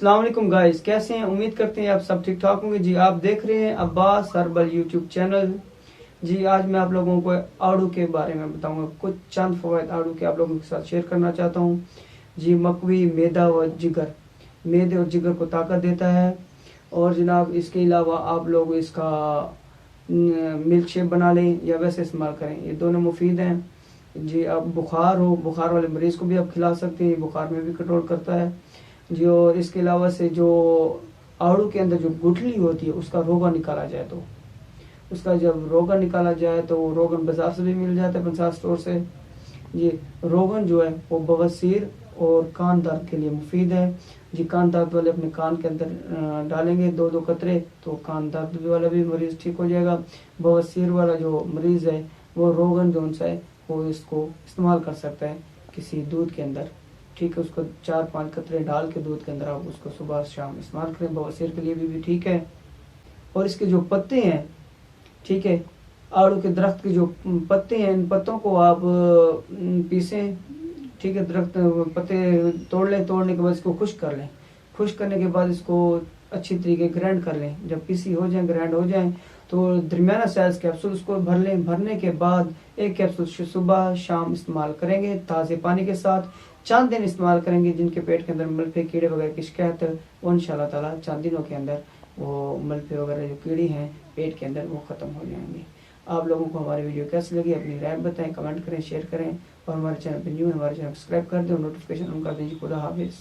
अस्सलाम वालेकुम गाइस, कैसे हैं? उम्मीद करते हैं आप सब ठीक ठाक होंगे। जी आप देख रहे हैं अब्बास हर्बल यूट्यूब चैनल। जी आज मैं आप लोगों को आड़ू के बारे में बताऊंगा, कुछ चंद फवायद आड़ू के आप लोगों के साथ शेयर करना चाहता हूं। जी मकवी, मैदा व जिगर, मैदे और जिगर को ताकत देता है। और जनाब इसके अलावा आप लोग इसका मिल्क शेक बना लें या वैसे इस्तेमाल करें, ये दोनों मुफीद हैं। जी आप बुखार हो, बुखार वाले मरीज़ को भी आप खिला सकते हैं, बुखार में भी कंट्रोल करता है जी। और इसके अलावा से जो आड़ू के अंदर जो गुठली होती है उसका रोगा निकाला जाए, तो उसका जब रोगा निकाला जाए तो रोगन बाजार से भी मिल जाता है, पंसार स्टोर से। ये रोगन जो है वो बवासीर और कान दर्द के लिए मुफीद है जी। कान दर्द वाले अपने कान के अंदर डालेंगे 2-2 कतरे, तो कान दर्द वाला भी मरीज़ ठीक हो जाएगा। बवासीर वाला जो मरीज़ है वो रोगन जो सा है वो इसको इस्तेमाल कर सकता है किसी दूध के अंदर, ठीक है। उसको 4-5 कतरे डाल के दूध के अंदर आप उसको सुबह शाम इस्तेमाल करें, बवासीर के लिए भी ठीक है। और इसके जो पत्ते हैं, ठीक है, आड़ू के दरख्त के जो पत्ते हैं, इन पत्तों को आप पीसें, ठीक है। दरख्त पत्ते तोड़ लें, तोड़ने के बाद इसको खुश्क कर लें, खुश्क करने के बाद इसको अच्छी तरीके ग्राइंड कर लें। जब पीसी हो जाए, ग्राइंड हो जाए, तो दरमियाना साइज कैप्सूल उसको भर लें। भरने के बाद एक कैप्सूल सुबह शाम इस्तेमाल करेंगे ताज़े पानी के साथ। चंद दिन इस्तेमाल करेंगे, जिनके पेट के अंदर मलफे कीड़े वगैरह की शिकायत है वो इंशाल्लाह ताला चंद दिनों के अंदर वो मलफे वगैरह जो कीड़े हैं पेट के अंदर वो ख़त्म हो जाएंगे। आप लोगों को हमारी वीडियो कैसी लगी अपनी राय बताएं, कमेंट करें, शेयर करें। और हमारे चैनल पर न्यू है, हमारे चैनल सब्सक्राइब कर दें और नोटिफिकेशन ऑन कर दीजिए। खुदा हाफिज़।